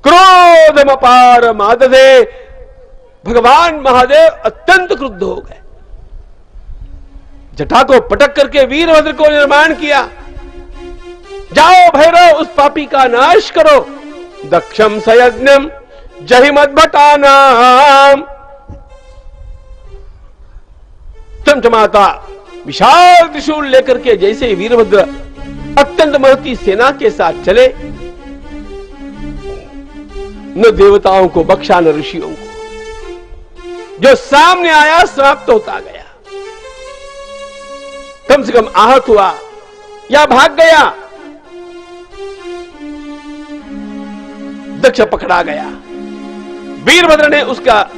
क्रोधमपार मादधे, भगवान महादेव अत्यंत क्रुद्ध हो गए। जटा को पटक करके वीरभद्र को निर्माण किया, जाओ भैरव उस पापी का नाश करो। दक्षम सयज्ञम जहिमद्भटानाम। चमचमाता विशाल त्रिशूल लेकर के जैसे वीरभद्र अत्यंत महती सेना के साथ चले, न देवताओं को बख्शा न ऋषियों को। जो सामने आया समाप्त होता गया। कम से कम आहत हुआ या भाग गया। दक्ष पकड़ा गया। वीरभद्र ने उसका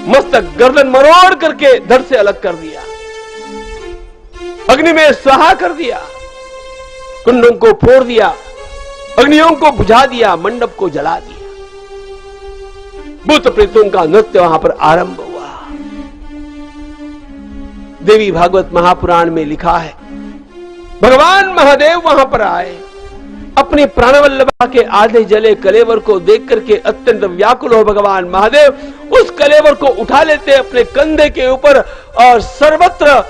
मस्तक गर्दन मरोड़ करके धड़ से अलग कर दिया, अग्नि में स्वाहा कर दिया, कुंडों को फोड़ दिया, अग्नियों को बुझा दिया, मंडप को जला दिया। भूत प्रेतों का नृत्य वहां पर आरंभ हुआ। देवी भागवत महापुराण में लिखा है, भगवान महादेव वहां पर आए। अपनी प्राणवल्लभा के आधे जले कलेवर को देख करके अत्यंत व्याकुल हो भगवान महादेव उस कलेवर को उठा लेते अपने कंधे के ऊपर और सर्वत्र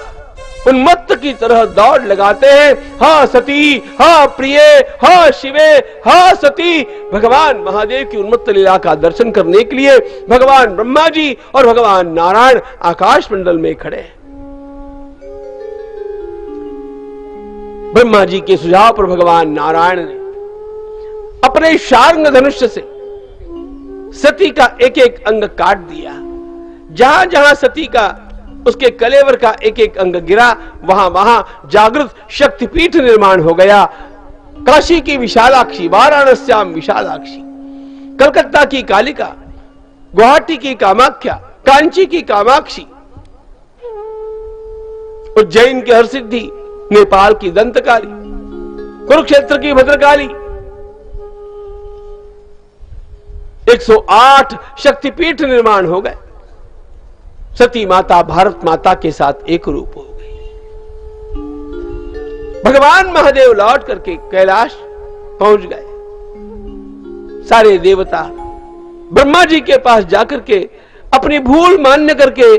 उन्मत्त की तरह दौड़ लगाते हैं। हा सती, हा प्रिय, हा शिवे, हा सती। भगवान महादेव की उन्मत्त लीला का दर्शन करने के लिए भगवान ब्रह्मा जी और भगवान नारायण आकाश मंडल में खड़े हैं। ब्रह्मा जी के सुझाव पर भगवान नारायण ने अपने शार्ंग धनुष से सती का एक एक अंग काट दिया। जहां जहां सती का उसके कलेवर का एक एक अंग गिरा, वहां वहां जागृत शक्तिपीठ निर्माण हो गया। काशी की विशालाक्षी, वाराणस्याम विशालाक्षी, कलकत्ता की कालिका, गुवाहाटी की कामाख्या, कांची की कामाक्षी, उज्जैन की हरसिद्धि, नेपाल की दंतकाली, कुरुक्षेत्र की भद्रकाली, 108 शक्तिपीठ निर्माण हो गए। सती माता भारत माता के साथ एक रूप हो गई। भगवान महादेव लौट करके कैलाश पहुंच गए। सारे देवता ब्रह्मा जी के पास जाकर के अपनी भूल मान्य करके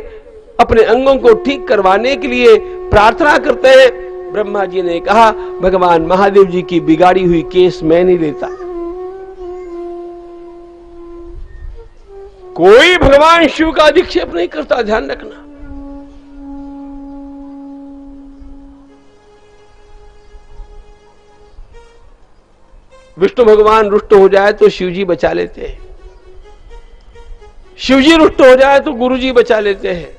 अपने अंगों को ठीक करवाने के लिए प्रार्थना करते हैं। ब्रह्मा जी ने कहा, भगवान महादेव जी की बिगाड़ी हुई केस मैं नहीं लेता। कोई भगवान शिव का अधिक्षेप नहीं करता, ध्यान रखना। विष्णु भगवान रुष्ट हो जाए तो शिव जी बचा लेते हैं, शिव जी रुष्ट हो जाए तो गुरु जी बचा लेते हैं,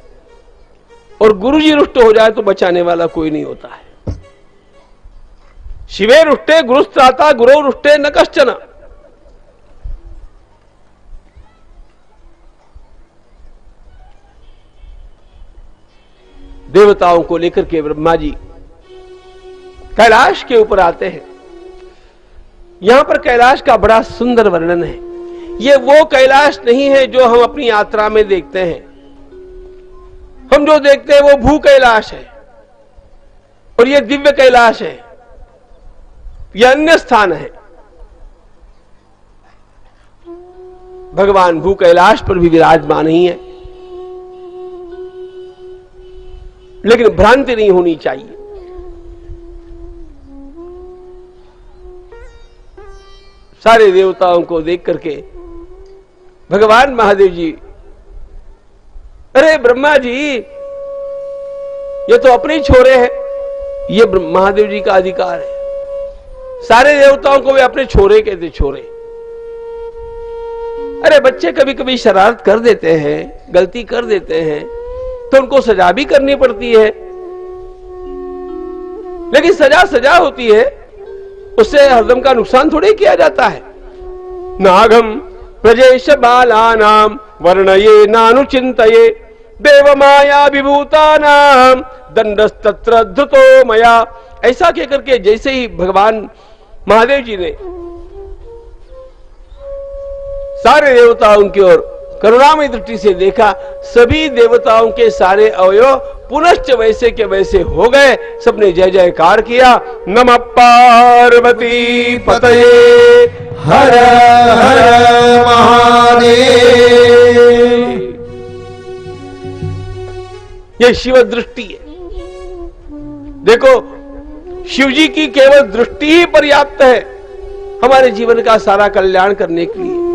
और गुरु जी रुष्ट हो जाए तो बचाने वाला कोई नहीं होता है। शिवे रुष्टे गुरुस्त्राता गुरु रुष्टे न कश्चन। देवताओं को लेकर के ब्रह्मा जी कैलाश के ऊपर आते हैं। यहां पर कैलाश का बड़ा सुंदर वर्णन है। यह वो कैलाश नहीं है जो हम अपनी यात्रा में देखते हैं। हम जो देखते हैं वो भू कैलाश है, और यह दिव्य कैलाश है, यह अन्य स्थान है। भगवान भू कैलाश पर भी विराजमान ही है। लेकिन भ्रांति नहीं होनी चाहिए। सारे देवताओं को देख करके भगवान महादेव जी, अरे ब्रह्मा जी ये तो अपने ही छोरे हैं, ये महादेव जी का अधिकार है। सारे देवताओं को वे अपने छोरे कहते, छोरे। अरे बच्चे कभी कभी शरारत कर देते हैं, गलती कर देते हैं, तो उनको सजा भी करनी पड़ती है, लेकिन सजा सजा होती है, उससे हरदम का नुकसान थोड़ी किया जाता है। नागम प्रजेश बालानाम वर्णये नानुचिंतये देव माया विभूतानाम दंडस्तत्र धृतो मया। ऐसा कहकर के जैसे ही भगवान महादेव जी ने सारे देवताओं की ओर करुणामय दृष्टि से देखा, सभी देवताओं के सारे अवयव पुनश्च वैसे के वैसे हो गए। सबने जय जयकार किया, नमः पार्वती पतये हर हर महादेव। ये शिव दृष्टि है। देखो, शिव जी की केवल दृष्टि ही पर्याप्त है हमारे जीवन का सारा कल्याण करने के लिए।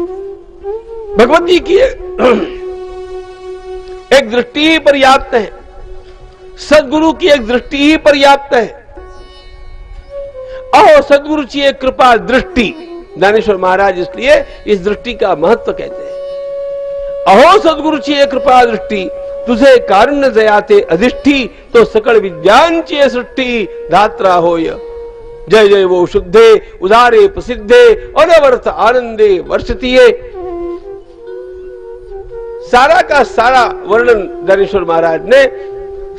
भगवत जी की एक दृष्टि ही पर्याप्त है, सदगुरु की एक दृष्टि ही पर्याप्त है। अहो सदगुरु की एक कृपा दृष्टि, ज्ञानेश्वर महाराज इसलिए इस दृष्टि का महत्व कहते हैं। अहो सदगुरु की एक कृपा दृष्टि, तुझे कारुण्य दयाते अधिष्ठी, तो सकल विद्यांची सृष्टि धात्रा होय। जय जय वो शुद्धे उदारे प्रसिद्धे अनवर्थ आनंदे वर्षतीये। सारा का सारा वर्णन ज्ञानेश्वर महाराज ने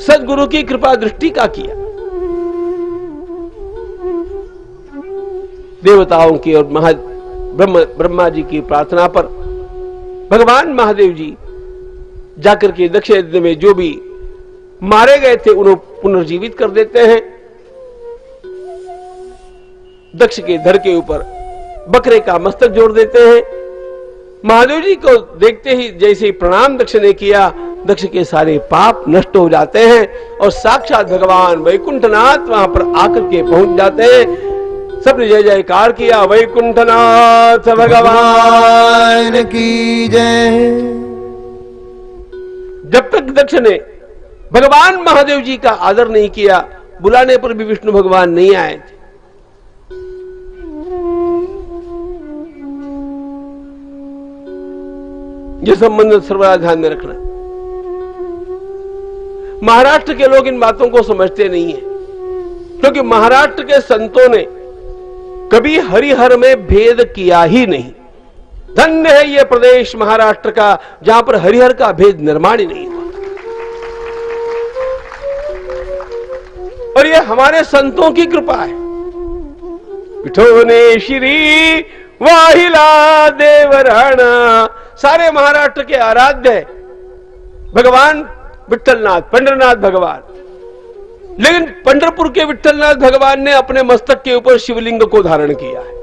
सदगुरु की कृपा दृष्टि का किया। देवताओं की और ब्रह्मा जी की प्रार्थना पर भगवान महादेव जी जाकर के दक्ष यज्ञ में जो भी मारे गए थे उन्हें पुनर्जीवित कर देते हैं। दक्ष के धड़ के ऊपर बकरे का मस्तक जोड़ देते हैं। महादेव जी को देखते ही जैसे ही प्रणाम दक्ष ने किया, दक्ष के सारे पाप नष्ट हो जाते हैं और साक्षात भगवान वैकुंठनाथ वहां पर आकर के पहुंच जाते हैं। सबने जय जयकार किया, वैकुंठनाथ भगवान की जय। जब तक दक्ष ने भगवान महादेव जी का आदर नहीं किया, बुलाने पर भी विष्णु भगवान नहीं आए थे। यह संबंध सर्वदा ध्यान में रखना। महाराष्ट्र के लोग इन बातों को समझते नहीं है, क्योंकि महाराष्ट्र के संतों ने कभी हरिहर में भेद किया ही नहीं। धन्य है यह प्रदेश महाराष्ट्र का, जहां पर हरिहर का भेद निर्माण ही नहीं हुआ। और यह हमारे संतों की कृपा है। विठोने श्री वाहिला देवराणा, सारे महाराष्ट्र के आराध्य है भगवान विठलनाथ, पंढरनाथ भगवान। लेकिन पंढरपुर के विठलनाथ भगवान ने अपने मस्तक के ऊपर शिवलिंग को धारण किया है।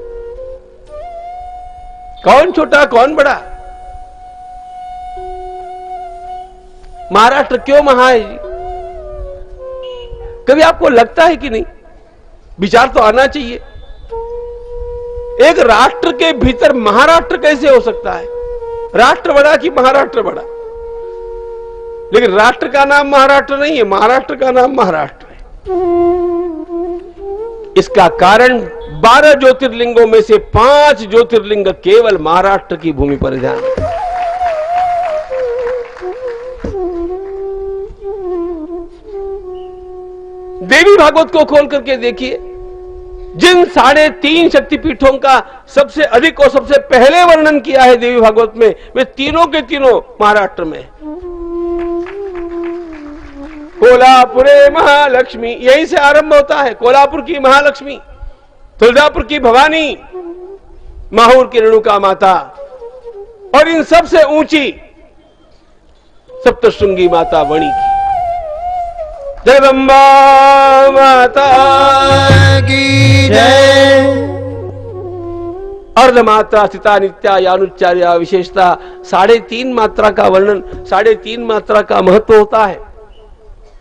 कौन छोटा कौन बड़ा? महाराष्ट्र क्यों महा है जी? कभी आपको लगता है कि नहीं? विचार तो आना चाहिए। एक राष्ट्र के भीतर महाराष्ट्र कैसे हो सकता है? राष्ट्र बड़ा कि महाराष्ट्र बड़ा? लेकिन राष्ट्र का नाम महाराष्ट्र नहीं है, महाराष्ट्र का नाम महाराष्ट्र है। इसका कारण 12 ज्योतिर्लिंगों में से 5 ज्योतिर्लिंग केवल महाराष्ट्र की भूमि पर ध्यान। देवी भागवत को खोल करके देखिए, जिन 3.5 शक्तिपीठों का सबसे अधिक और सबसे पहले वर्णन किया है देवी भागवत में, वे तीनों के तीनों महाराष्ट्र में। कोल्हापुरे महालक्ष्मी, यहीं से आरंभ होता है। कोल्हापुर की महालक्ष्मी, तुलजापुर की भवानी, माहौर की रेणुका माता, और इन सबसे ऊंची सप्तशृंगी माता वणी की जगदम्बा माता की जय। अर्धमात्रा स्थिता नित्या यानुच्चार्या विशेषता, 3.5 मात्रा का वर्णन, 3.5 मात्रा का महत्व होता है।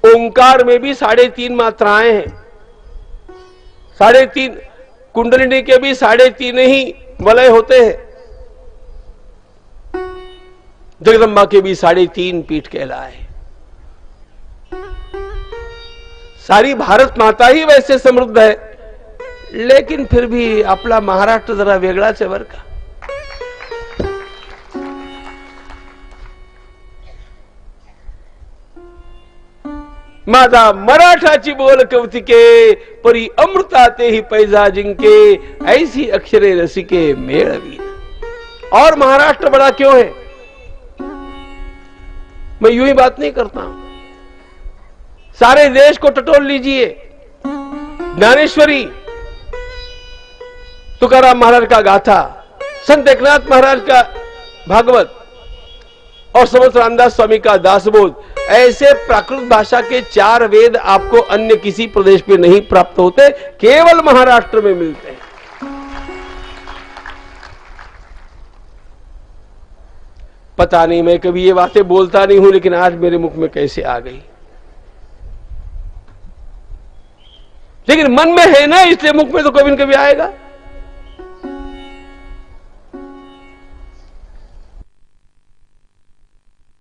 ओंकार में भी 3.5 मात्राएं हैं, 3.5 कुंडलिनी के भी 3.5 ही वलय होते हैं, जगदम्बा के भी 3.5 पीठ कहलाए। सारी भारत माता ही वैसे समृद्ध है, लेकिन फिर भी आपला महाराष्ट्र जरा वेगळाच आहे बरं का। माझा मराठाची बोल कौतिके, परी अमृता ते ही पैजा जिंके, ऐसी अक्षरे रसिके मेळवी। और महाराष्ट्र बड़ा क्यों है? मैं यूं ही बात नहीं करता हूं, सारे देश को टटोल लीजिए। ज्ञानेश्वरी, तुकाराम महाराज का गाथा, संत एकनाथ महाराज का भागवत और समर्थ रामदास स्वामी का दासबोध, ऐसे प्राकृत भाषा के 4 वेद आपको अन्य किसी प्रदेश में नहीं प्राप्त होते, केवल महाराष्ट्र में मिलते हैं। पता नहीं, मैं कभी ये बातें बोलता नहीं हूं, लेकिन आज मेरे मुख में कैसे आ गई। लेकिन मन में है ना, इसलिए मुख में तो कभी न कभी आएगा।